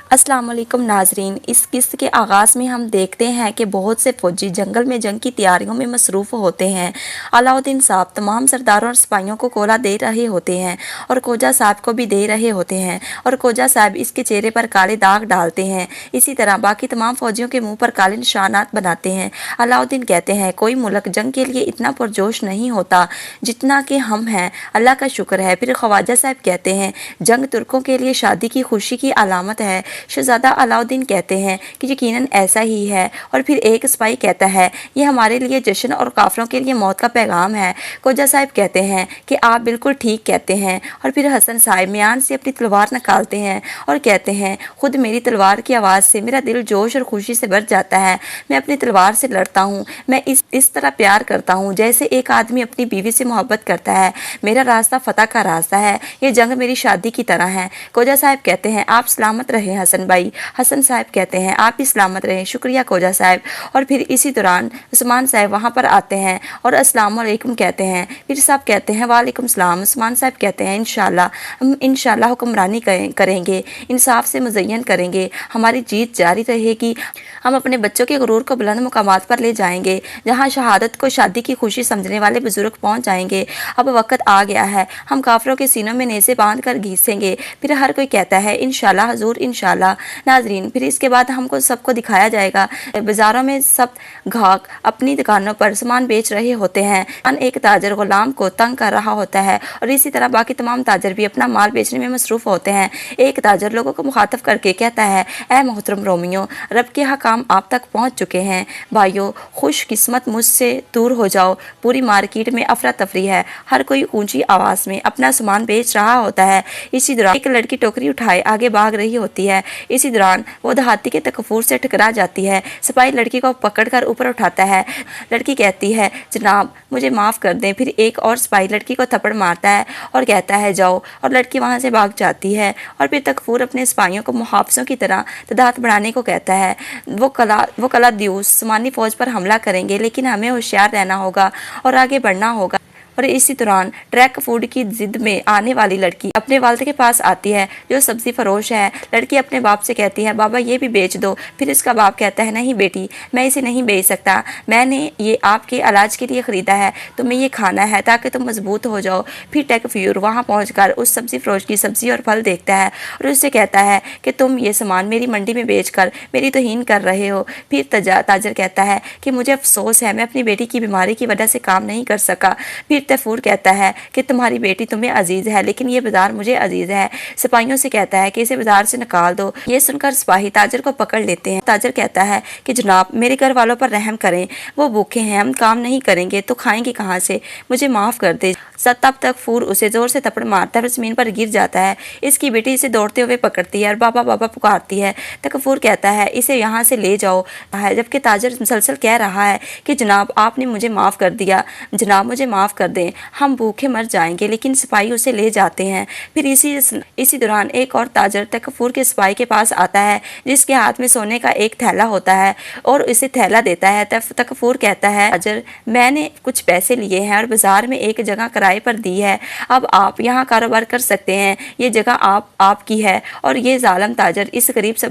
अस्सलाम वालेकुम नाजरीन। इस किस्त के आगाज़ में हम देखते हैं कि बहुत से फौजी जंगल में जंग की तैयारियों में मसरूफ़ होते हैं। अलाउद्दीन साहब तमाम सरदारों और सिपाहियों को कोला दे रहे होते हैं और खोजा साहब को भी दे रहे होते हैं और खोजा साहब इसके चेहरे पर काले दाग डालते हैं। इसी तरह बाकी तमाम फौजियों के मुंह पर काले निशानात बनाते हैं। अलाउद्दीन कहते हैं कोई मुल्क जंग के लिए इतना पुरजोश नहीं होता जितना कि हम हैं, अल्लाह का शुक्र है। फिर ख्वाजा साहब कहते हैं जंग तुर्कों के लिए शादी की खुशी की अलामत है। शहजादा अलाउद्दीन कहते हैं कि यकीनन ऐसा ही है। और फिर एक सिपाही कहता है ये हमारे लिए जश्न और काफिरों के लिए मौत का पैगाम है। खोजा साहब कहते हैं कि आप बिल्कुल ठीक कहते हैं। और फिर हसन साहब म्यान से अपनी तलवार निकालते हैं और कहते हैं खुद मेरी तलवार की आवाज़ से मेरा दिल जोश और खुशी से भर जाता है। मैं अपनी तलवार से लड़ता हूँ। मैं इस तरह प्यार करता हूँ जैसे एक आदमी अपनी बीवी से मोहब्बत करता है। मेरा रास्ता फतह का रास्ता है। ये जंग मेरी शादी की तरह है। खोजा साहब कहते हैं आप सलामत रहें हसन भाई। हसन साहब कहते हैं आप भी सलामत रहें, शुक्रिया खोजा साहब। और फिर इसी दौरान उस्मान साहब वहाँ पर आते हैं और अस्सलाम वालेकुम कहते हैं। फिर साहब कहते हैं वालेकुम सलाम। उस्मान साहब कहते हैं इंशाल्लाह हम इंशाल्लाह हुक्मरानी करेंगे, इंसाफ से मुज़य्यन करेंगे, हमारी जीत जारी रहेगी। हम अपने बच्चों के गुरूर को बुलंद मुकामात पर ले जाएंगे जहाँ शहादत को शादी की खुशी समझने वाले बुजुर्ग पहुँच जाएंगे। अब वक्त आ गया है, हम काफिरों के सीनों में नेज़े बांध कर घीसेंगे। फिर हर कोई कहता है इंशाल्लाह हुजूर इंशाल्लाह। नाजरीन फिर इसके बाद हमको सबको दिखाया जाएगा बाज़ारों में सब ग्राहक अपनी दुकानों पर सामान बेच रहे होते हैं। एक ताजर गुलाम को तंग कर रहा होता है और इसी तरह बाकी तमाम ताजर भी अपना माल बेचने में मसरूफ़ होते हैं। एक ताजर लोगों को मुखातब करके कहता है ऐ मोहतरम रोमियो, रब के हकाम आप तक पहुँच चुके हैं। भाइयों खुश किस्मत मुझसे दूर हो जाओ। पूरी मार्केट में अफरा तफरी है, हर कोई ऊंची आवाज़ में अपना सामान बेच रहा होता है। इसी दौरान एक लड़की टोकरी उठाए आगे भाग रही होती है। इसी दौरान वो देहाती के तकफूर से टकरा जाती है। सिपाही लड़की को पकड़कर ऊपर उठाता है। लड़की कहती है जनाब मुझे माफ़ कर दें। फिर एक और सिपाही लड़की को थप्पड़ मारता है और कहता है जाओ, और लड़की वहाँ से भाग जाती है। और फिर तकफूर अपने सिपाहियों को मुहाफ़िज़ों की तरह तादाद बढ़ाने को कहता है। वो कला दियूस उस्मानी फ़ौज पर हमला करेंगे, लेकिन हमें होशियार रहना होगा और आगे बढ़ना होगा। और इसी दौरान ट्रैक फूड की जिद में आने वाली लड़की अपने वालिद के पास आती है जो सब्ज़ी फरोश है। लड़की अपने बाप से कहती है बाबा ये भी बेच दो। फिर इसका बाप कहता है नहीं बेटी, मैं इसे नहीं बेच सकता, मैंने ये आपके इलाज के लिए ख़रीदा है, तुम्हें ये खाना है ताकि तुम मजबूत हो जाओ। फिर टेक फ्यूर वहाँ पहुँच उस सब्ज़ी फरोश की सब्ज़ी और फल देखता है और उससे कहता है कि तुम ये सामान मेरी मंडी में बेच कर मेरी तौहीन कर रहे हो। फिर ताजर कहता है कि मुझे अफसोस है, मैं अपनी बेटी की बीमारी की वजह से काम नहीं कर सका। फिर तैफूर कहता है कि तुम्हारी बेटी तुम्हें अजीज़ है, लेकिन ये बाजार मुझे अजीज़ है। सिपाहियों से कहता है कि इसे बाजार से निकाल दो। ये सुनकर सिपाही ताजर को पकड़ लेते हैं। ताजर कहता है कि जनाब मेरे घर वालों पर रहम करें, वो भूखे हैं, हम काम नहीं करेंगे तो खाएंगे कहाँ से, मुझे माफ़ कर दे। तब तक फूर उसे ज़ोर से थप्पड़ मारता है और ज़मीन पर गिर जाता है। इसकी बेटी इसे दौड़ते हुए पकड़ती है और बाबा बाबा पुकारती है। तकफूर कहता है इसे यहाँ से ले जाओ, जबकि ताजर मुसलसल कह रहा है कि जनाब आपने मुझे माफ़ कर दिया, जनाब मुझे माफ़ कर दें, हम भूखे मर जाएंगे। लेकिन सिपाही उसे ले जाते हैं। फिर इसी दौरान एक और ताजर तकफूर के सिपाही के पास आता है जिसके हाथ में सोने का एक थैला होता है और इसे थैला देता है। तकफूर कहता है ताजर मैंने कुछ पैसे लिए हैं और बाजार में एक जगह किराए पर दी है, अब आप यहाँ कारोबार कर सकते हैं, ये जगह आपकी है। और ये जालिम ताजर इस गरीब से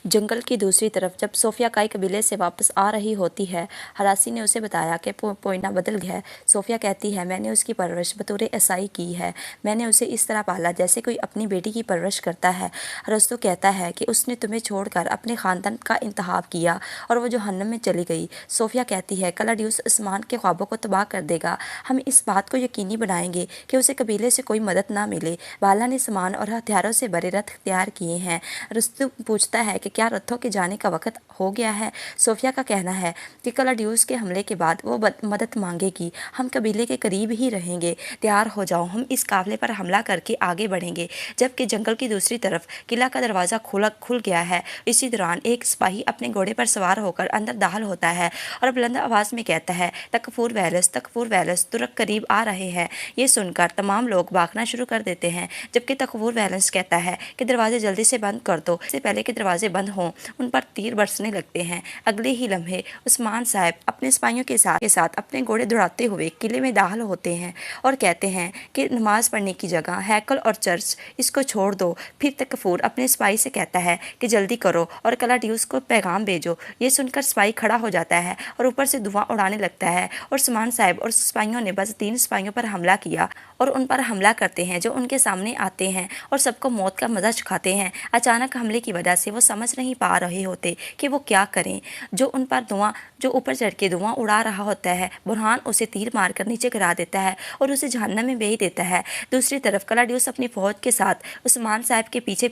जंगल की दूसरी तरफ जब सोफिया काई कबीले से वापस आ रही होती है, हरासी ने उसे बताया कि पोइना बदल गया है। सोफिया कहती है मैंने उसकी परवरिश बतौर ईसाई की है, मैंने उसे इस तरह पाला जैसे कोई अपनी बेटी की परवरिश करता है। अरस्तु कहता है कि उसने तुम्हें छोड़कर अपने ख़ानदान का इंतखाब किया और वो जहन्नम में चली गई। सोफिया कहती है कलाडियूस आसमान के ख्वाबों को तबाह कर देगा, हम इस बात को यकीनी बनाएंगे कि उसे कबीले से कोई मदद ना मिले। बाला ने सामान और हथियारों से भरे रथ तैयार किए हैं। अरस्तु पूछता है कि क्या रथों के जाने का वक्त हो गया है। सोफिया का कहना है कि कलाडियूस के हमले के बाद वो मदद मांगेगी, हम कबीले के करीब ही रहेंगे, तैयार हो जाओ, हम इस काफिले पर हमला करके आगे बढ़ेंगे। जबकि जंगल की दूसरी तरफ किला का दरवाज़ा खुल गया है। इसी दौरान एक सिपाही अपने घोड़े पर सवार होकर अंदर दाखिल होता है और बुलंद आवाज़ में कहता है तकफूर वैलस तुर्क करीब आ रहे हैं। ये सुनकर तमाम लोग भागना शुरू कर देते हैं, जबकि तकफूर वैलस कहता है कि दरवाजे जल्दी से बंद कर दो, इससे पहले कि दरवाजे बंद हों उन पर तीर बरसने جانے لگتے ہیں۔ اگلے ہی لمحے عثمان صاحب اپنے سپاہیوں کے ساتھ اپنے گھوڑے دوڑاتے ہوئے قلعے میں داخل ہوتے ہیں اور کہتے ہیں کہ نماز پڑھنے کی جگہ ہیکل اور چرچ اس کو چھوڑ دو۔ پھر تکفور اپنے سپاہی سے کہتا ہے کہ جلدی کرو اور کلاڈیوس کو پیغام بھیجو۔ یہ سن کر سپاہی کھڑا ہو جاتا ہے اور اوپر سے دھواں اڑانے لگتا ہے اور عثمان صاحب اور سپاہیوں نے بس 3 سپاہیوں پر حملہ کیا اور ان پر حملہ کرتے ہیں جو ان کے سامنے آتے ہیں اور سب کو موت کا مزہ چکھاتے ہیں۔ اچانک حملے کی وجہ سے وہ سمجھ نہیں پا رہے ہوتے کہ وہ کیا کریں۔ جو اوپر چڑھ کے دھواں اڑا رہا ہوتا ہے، برہان اسے تیر مار کر نیچے گرا دیتا ہے اور اسے جہنم میں بھیج دیتا ہے۔ دوسری طرف کلاڈیوس اپنی فوج کے ساتھ عثمان صاحب کے پیچھے